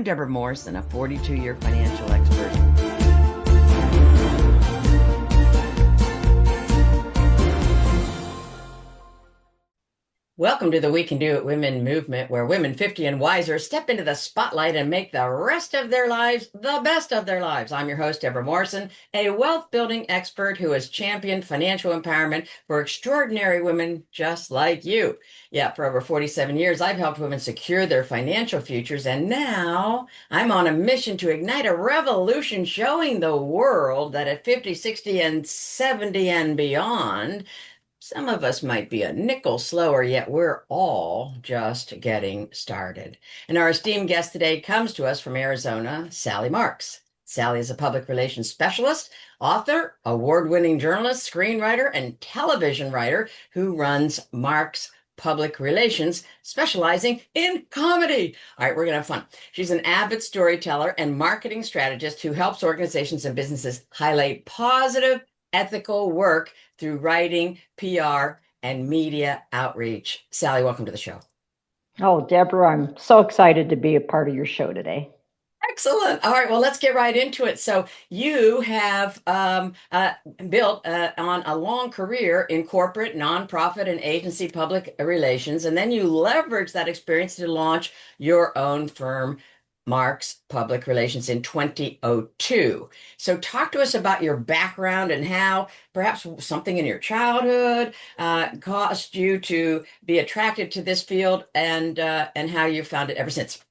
I'm Debra Morrison, a 42-year financial expert. Welcome to the We Can Do It Women movement, where women 50 and wiser step into the spotlight and make the rest of their lives the best of their lives. I'm your host, Debra Morrison, a wealth building expert who has championed financial empowerment for extraordinary women just like you. Yeah, for over 47 years, I've helped women secure their financial futures, and now I'm on a mission to ignite a revolution showing the world that at 50, 60, and 70 and beyond, some of us might be a nickel slower, yet we're all just getting started. And our esteemed guest today comes to us from Arizona, Sally Marks. Sally is a public relations specialist, author, award-winning journalist, screenwriter, and television writer who runs Marks Public Relations, specializing in comedy. All right, we're going to have fun. She's an avid storyteller and marketing strategist who helps organizations and businesses highlight positive, ethical work through writing, PR, and media outreach. Sally, welcome to the show. Oh, Deborah, I'm so excited to be a part of your show today. Excellent. All right, well, let's get right into it. So you have built on a long career in corporate, nonprofit, and agency public relations, and then you leverage that experience to launch your own firm, Marks Public Relations, in 2002. So talk to us about your background and how perhaps something in your childhood caused you to be attracted to this field, and how you found it ever since.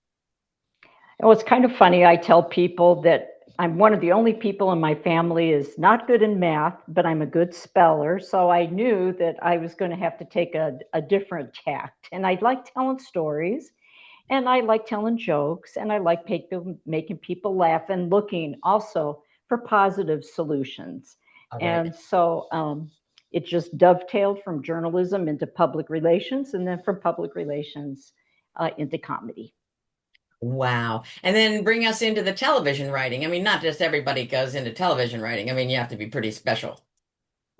Oh, it's kind of funny. I tell people that I'm one of the only people in my family is not good in math, but I'm a good speller. So I knew that I was going to have to take a different tact. And I like telling stories, and I like telling jokes, and I like making people laugh and looking also for positive solutions. All right. And so it just dovetailed from journalism into public relations, and then from public relations into comedy. Wow. And then bring us into the television writing. I mean, not just everybody goes into television writing. I mean, you have to be pretty special.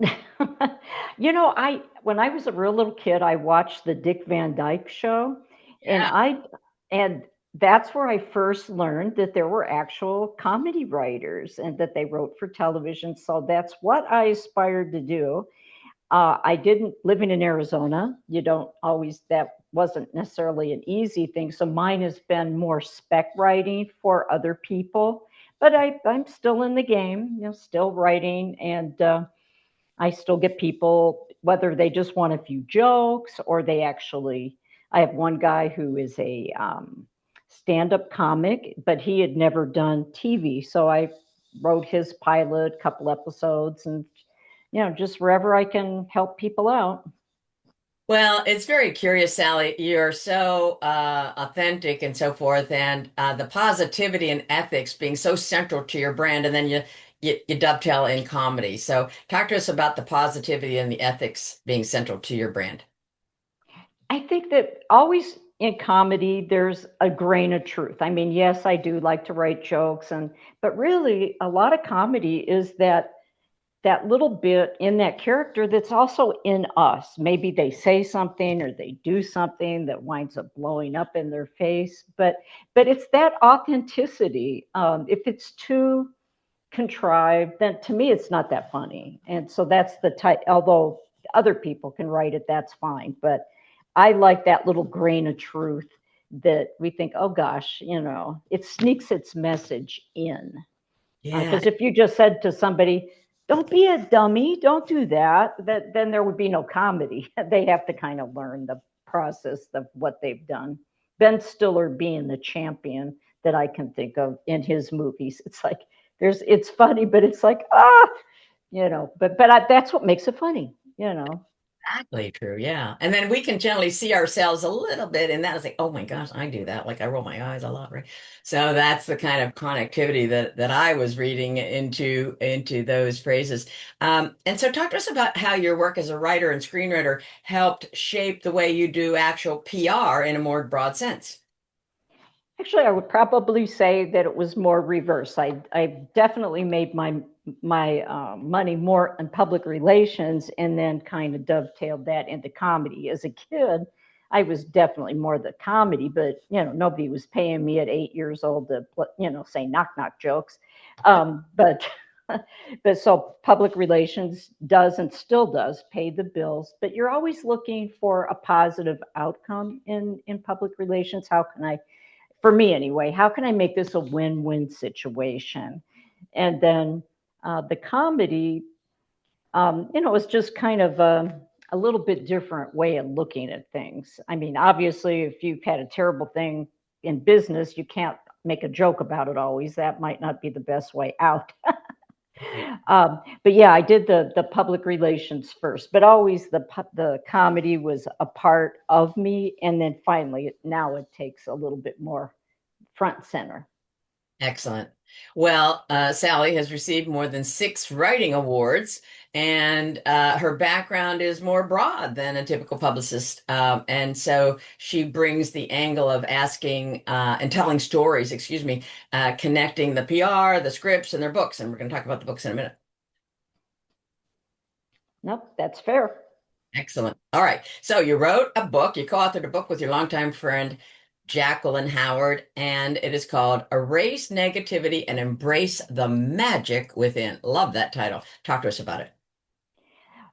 I when I was a real little kid, I watched the Dick Van Dyke Show, and Yeah. and that's where I first learned that there were actual comedy writers and that they wrote for television. So that's what I aspired to do. I didn't living in Arizona. You don't always that wasn't necessarily an easy thing. So mine has been more spec writing for other people, but I'm still in the game. Still writing and. I still get people, whether they just want a few jokes or they actually, I have one guy who is a stand up comic, but he had never done TV. So I wrote his pilot, couple episodes, and, just wherever I can help people out. Well, it's very curious, Sally. You're so authentic and so forth, and the positivity and ethics being so central to your brand, and then you dovetail in comedy. So talk to us about the positivity and the ethics being central to your brand. I think that always in comedy, there's a grain of truth. I mean, yes, I do like to write jokes, but really a lot of comedy is that little bit in that character that's also in us. Maybe they say something or they do something that winds up blowing up in their face, but it's that authenticity. If it's too contrived, then to me it's not that funny. And so that's the type. Although other people can write it, that's fine. But I like that little grain of truth that we think, oh gosh, it sneaks its message in. Yeah. Because if you just said to somebody, "Don't be a dummy, don't do that," then there would be no comedy. They have to kind of learn the process of what they've done. Ben Stiller being the champion that I can think of in his movies. It's like it's funny, but it's like that's what makes it funny. Exactly true. Yeah. And then we can generally see ourselves a little bit in that. It's like, oh my gosh, I do that. Like I roll my eyes a lot, right? So that's the kind of connectivity that I was reading into those phrases. And so talk to us about how your work as a writer and screenwriter helped shape the way you do actual PR in a more broad sense. Actually, I would probably say that it was more reverse. I definitely made my money more in public relations, and then kind of dovetailed that into comedy. As a kid, I was definitely more the comedy, but nobody was paying me at 8 years old to say knock knock jokes. But but so public relations does and still does pay the bills, but you're always looking for a positive outcome in public relations. How can I, for me anyway, how can I make this a win-win situation? And then the comedy, it's just kind of a little bit different way of looking at things. I mean, obviously, if you've had a terrible thing in business, you can't make a joke about it always. That might not be the best way out. Right. But yeah, I did the public relations first, but always the comedy was a part of me, and then finally now it takes a little bit more front center. Excellent. Well, Sally has received more than 6 writing awards, and her background is more broad than a typical publicist. And so she brings the angle of asking and telling stories, excuse me, connecting the PR, the scripts, and their books. And we're going to talk about the books in a minute. Nope, that's fair. Excellent. All right. So you wrote a book, you co-authored a book with your longtime friend, Jacqueline Howard, and it is called Erase Negativity and Embrace the Magic Within. Love that title. Talk to us about it.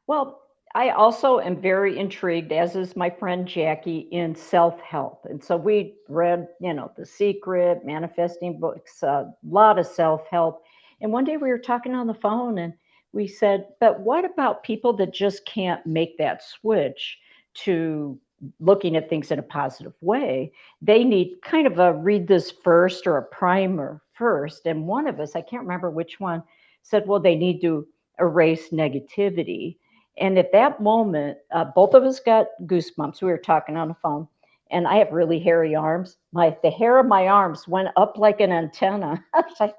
Well, I also am very intrigued, as is my friend Jackie, in self-help. And so we read, The Secret, manifesting books, a lot of self-help. And one day we were talking on the phone and we said, but what about people that just can't make that switch to looking at things in a positive way? They need kind of a read this first or a primer first. And one of us, I can't remember which one, said, well, they need to erase negativity. And at that moment, both of us got goosebumps. We were talking on the phone, and I have really hairy arms. The hair of my arms went up like an antenna. I was like,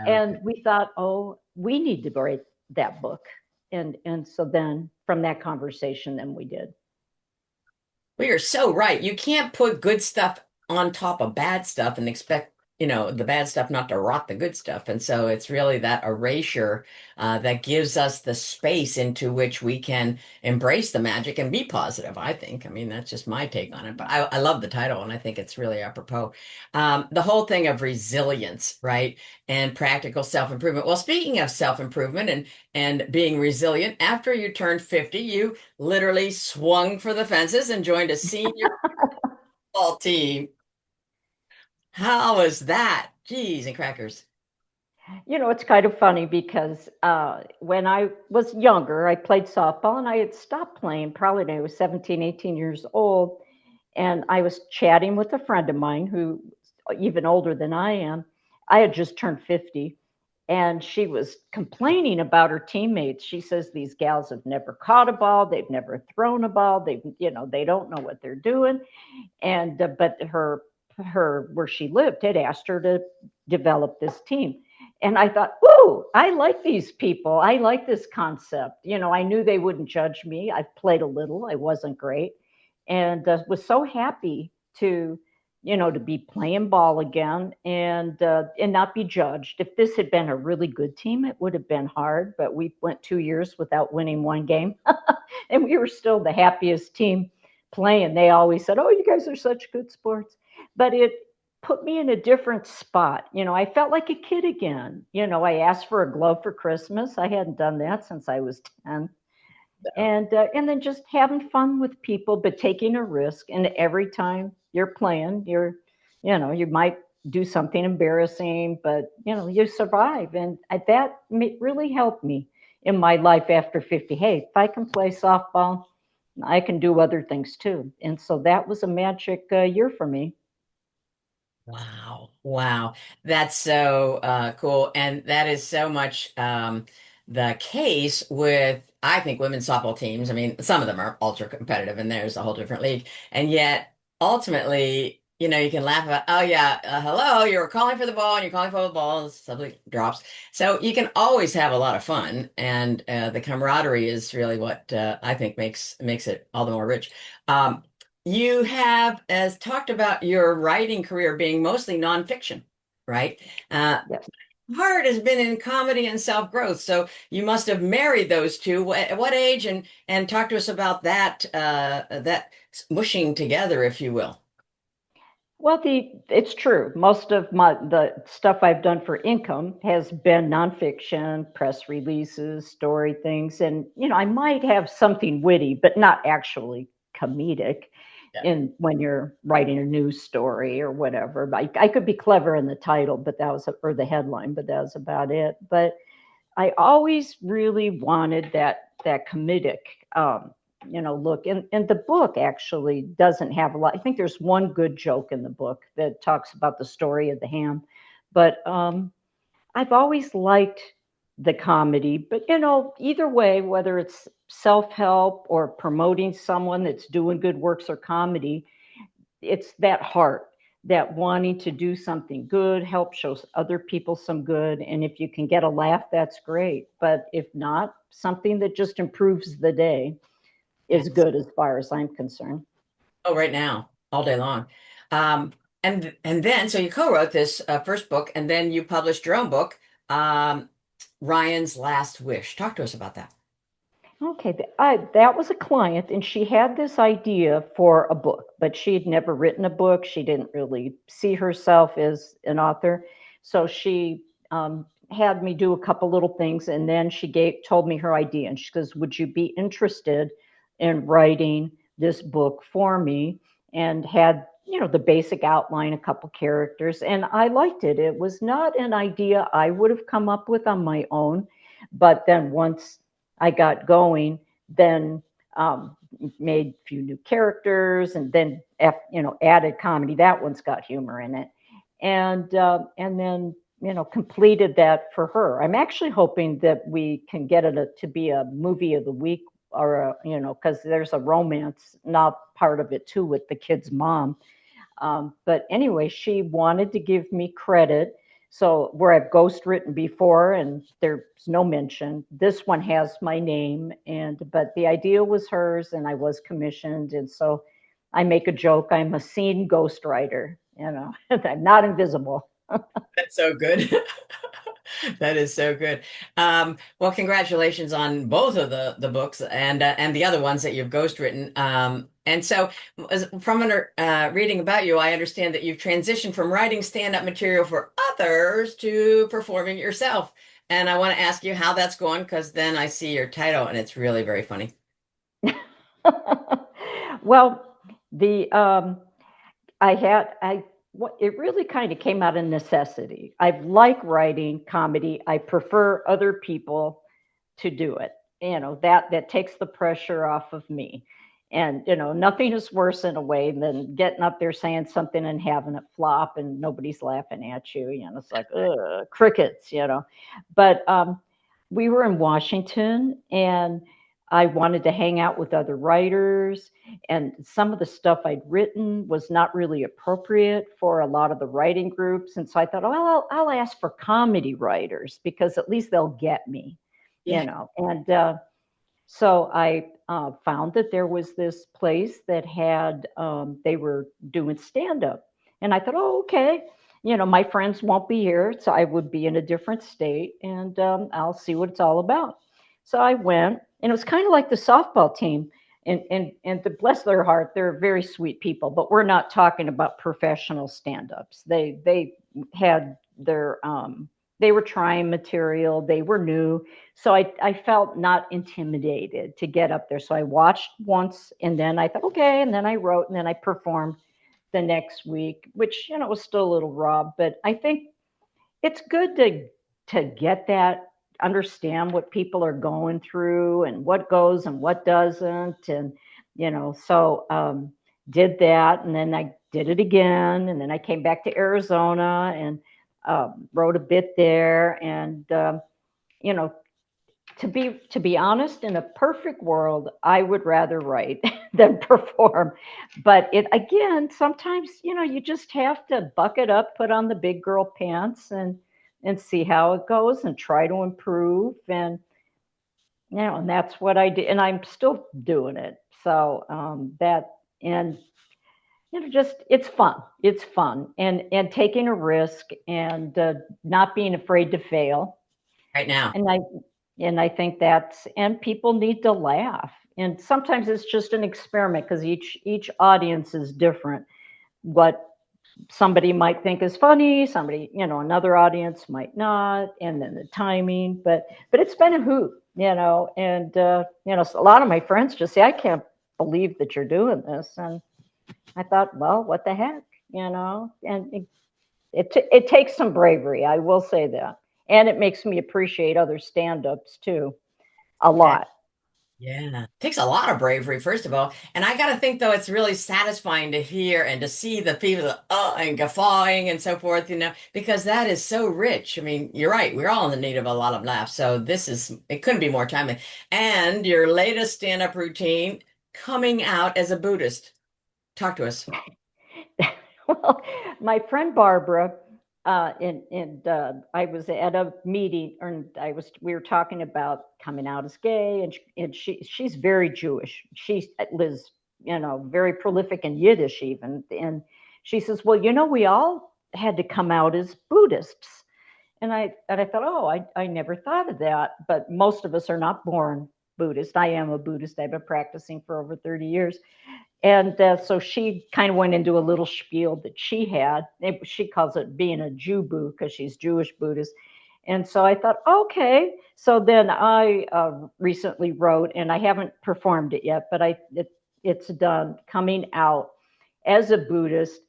and Okay. we thought, oh, we need to write that book. And so then from that conversation, then we did. Well, you're so right. You can't put good stuff on top of bad stuff and expect, the bad stuff not to rot the good stuff. And so it's really that erasure that gives us the space into which we can embrace the magic and be positive, I think. I mean, that's just my take on it. But I love the title and I think it's really apropos. The whole thing of resilience, right? And practical self-improvement. Well, speaking of self-improvement and being resilient, after you turned 50, you literally swung for the fences and joined a senior football team. How was that? Jeez and crackers. It's kind of funny because when I was younger, I played softball and I had stopped playing probably when I was 17, 18 years old. And I was chatting with a friend of mine who even older than I am. I had just turned 50 and she was complaining about her teammates. She says these gals have never caught a ball, they've never thrown a ball, they don't know what they're doing. And but her where she lived had asked her to develop this team. And I thought, ooh, I like these people. I like this concept. I knew they wouldn't judge me. I played a little. I wasn't great, and was so happy to be playing ball again and not be judged. If this had been a really good team, it would have been hard. But we went 2 years without winning one game, and we were still the happiest team playing. They always said, "Oh, you guys are such good sports," but it put me in a different spot. I felt like a kid again. I asked for a glove for Christmas. I hadn't done that since I was 10. And then just having fun with people, but taking a risk. And every time you're playing, you might do something embarrassing, but you survive. And that really helped me in my life after 50. Hey, if I can play softball, I can do other things too. And so that was a magic year for me. Wow. Wow. That's so cool. And that is so much the case with, I think, women's softball teams. I mean, some of them are ultra competitive and there's a whole different league. And yet, ultimately, you can laugh about, oh, yeah, hello, you were calling for the ball and you're calling for the ball, and suddenly drops. So you can always have a lot of fun. And the camaraderie is really what I think makes it all the more rich. You have as talked about your writing career being mostly nonfiction, right? Uh, Yes. heart has been in comedy and self-growth. So you must have married those two. At what age? And talk to us about that that mushing together, if you will. Well, it's true. Most of the stuff I've done for income has been nonfiction, press releases, story things, and I might have something witty, but not actually comedic. Yeah. In when you're writing a news story or whatever, I could be clever in the title, but or the headline, but that was about it. But I always really wanted that comedic, look. And the book actually doesn't have a lot. I think there's one good joke in the book that talks about the story of the ham, but I've always liked the comedy. But either way, whether it's self-help or promoting someone that's doing good works or comedy, it's that heart, that wanting to do something good, help show other people some good. And if you can get a laugh, that's great. But if not, something that just improves the day is Yes. good as far as I'm concerned. Oh, right now, all day long. Um, and then so you co-wrote this first book, and then you published your own book, um, Ryan's Last Wish. Talk to us about that. Okay, that was a client, and she had this idea for a book, but she had never written a book. She didn't really see herself as an author, so she had me do a couple little things, and then she told me her idea, and she goes, "Would you be interested in writing this book for me?" And had the basic outline, a couple characters, and I liked it. It was not an idea I would have come up with on my own, but then once I got going, then made a few new characters, and then added comedy. That one's got humor in it, and then completed that for her. I'm actually hoping that we can get it to be a movie of the week, or because there's a romance not part of it too with the kid's mom. But anyway, she wanted to give me credit. So where I've ghost written before and there's no mention, this one has my name, but the idea was hers and I was commissioned. And so I make a joke, I'm a scene ghostwriter, I'm not invisible. That's so good. That is so good. Well, congratulations on both of the books and the other ones that you've ghostwritten. And so, from reading about you, I understand that you've transitioned from writing stand-up material for others to performing it yourself. And I want to ask you how that's going, because then I see your title and it's really very funny. Well, the I what it really kind of came out of necessity. I like writing comedy. I prefer other people to do it. That takes the pressure off of me. And nothing is worse in a way than getting up there saying something and having it flop and nobody's laughing at you. It's like crickets. But we were in Washington, and I wanted to hang out with other writers, and some of the stuff I'd written was not really appropriate for a lot of the writing groups. And so I thought, oh, well, I'll ask for comedy writers because at least they'll get me, Yeah. And so I found that there was this place that they were doing stand up. And I thought, oh, okay. My friends won't be here, so I would be in a different state, and I'll see what it's all about. So I went, and it was kind of like the softball team. And to bless their heart, they're very sweet people, but we're not talking about professional stand-ups. They had they were trying material, they were new. So I felt not intimidated to get up there. So I watched once, and then I thought, okay, and then I wrote, and then I performed the next week, which was still a little raw, but I think it's good to get that, understand what people are going through and what goes and what doesn't. And so did that, and then I did it again, and then I came back to Arizona and wrote a bit there. And you know to be honest, in a perfect world, I would rather write than perform. But it again, sometimes you just have to buck it up, put on the big girl pants, and see how it goes, and try to improve. And and that's what I did, and I'm still doing it. So that and just it's fun. It's fun, and taking a risk, and not being afraid to fail. right now. And I think that's, and people need to laugh. And sometimes it's just an experiment because each audience is different. What somebody might think is funny, somebody, another audience might not, and then the timing. But it's been a hoot, and a lot of my friends just say, I can't believe that you're doing this. And I thought, well, what the heck, and it takes some bravery, I will say that. And it makes me appreciate other stand-ups too, a Heck, lot. yeah. Takes a lot of bravery, first of all. And I got to think, though, it's really satisfying to hear and to see the people, and guffawing and so forth, because that is so rich. I mean, you're right. We're all in the need of a lot of laughs. So it couldn't be more timely. And your latest stand-up routine, coming out as a Buddhist. Talk to us. Well, my friend Barbara, and I was at a meeting, and we were talking about coming out as gay, and she's very Jewish. She lives, very prolific in Yiddish even, and she says, well, we all had to come out as Buddhists. And I thought, oh, I never thought of that. But most of us are not born Buddhist. I am a Buddhist. I've been practicing for over 30 years. And so she kind of went into a little spiel that she had. She calls it being a Jew Boo because she's Jewish Buddhist. And so I thought, okay. So then I recently wrote, and I haven't performed it yet, but it's done, coming out as a Buddhist.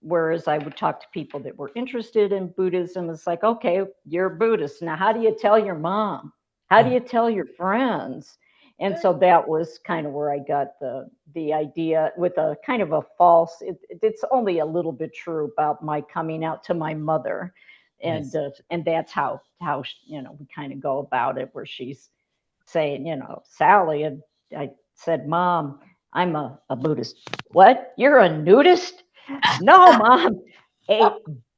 Whereas I would talk to people that were interested in Buddhism. It's like, okay, you're a Buddhist. Now, how do you tell your mom? How do Oh, you tell your friends? And so that was kind of where I got the idea, with a kind of a false. It's only a little bit true about my coming out to my mother, and nice. and that's how we kind of go about it. Where she's saying, Sally, and I said, Mom, I'm a Buddhist. What? You're a nudist? No, Mom. Hey,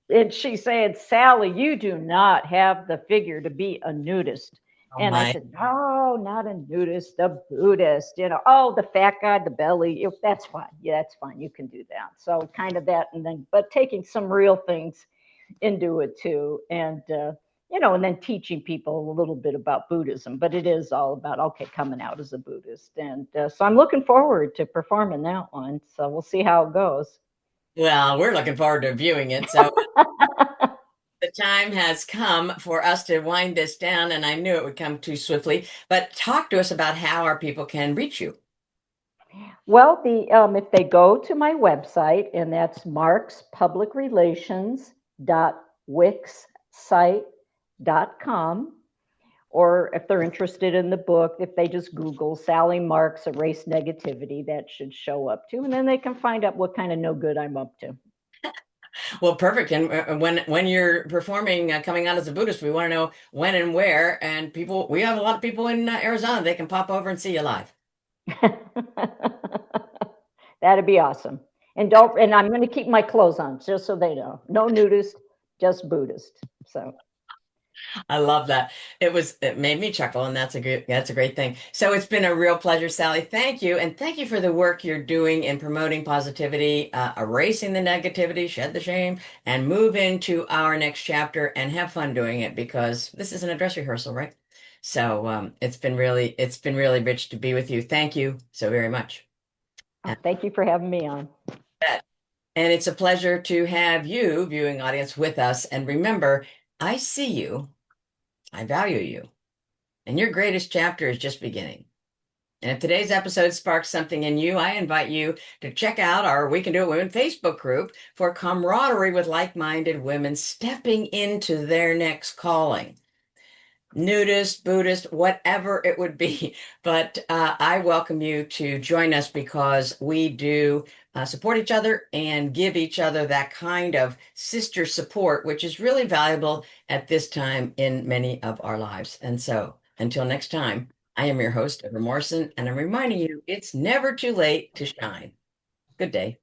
and she's saying, Sally, you do not have the figure to be a nudist. Oh And I my. said, no, not a nudist, a Buddhist. Oh, the fat guy, the belly. That's fine. Yeah, that's fine. You can do that. So kind of that, and then, but taking some real things into it too, and then teaching people a little bit about Buddhism. But it is all about, okay, coming out as a Buddhist, and so I'm looking forward to performing that one. So we'll see how it goes. Well, we're looking forward to viewing it. So the time has come for us to wind this down, and I knew it would come too swiftly. But talk to us about how our people can reach you. Well, if they go to my website, and that's markspublicrelations.wixsite.com, or if they're interested in the book, if they just Google Sally Marks Erase Negativity, that should show up too, and then they can find out what kind of no good I'm up to. Well, perfect. And when you're performing, coming out as a Buddhist, we want to know when and where. And we have a lot of people in Arizona. They can pop over and see you live. That'd be awesome. And I'm going to keep my clothes on just so they know. No nudist, just Buddhist. So I love that. It made me chuckle, and that's a great thing. So it's been a real pleasure, Sally. Thank you, and thank you for the work you're doing in promoting positivity, erasing the negativity, shed the shame, and move into our next chapter and have fun doing it, because this isn't a dress rehearsal, right? So it's been really rich to be with you. Thank you so very much. oh, thank you for having me on. And it's a pleasure to have you, viewing audience, with us. And remember, I see you, I value you. And your greatest chapter is just beginning. And if today's episode sparks something in you, I invite you to check out our We Can Do It Women Facebook group for camaraderie with like-minded women stepping into their next calling. Nudist, Buddhist, whatever it would be. But I welcome you to join us, because we do support each other and give each other that kind of sister support, which is really valuable at this time in many of our lives. And so until next time, I am your host, Debra Morrison, and I'm reminding you it's never too late to shine. Good day.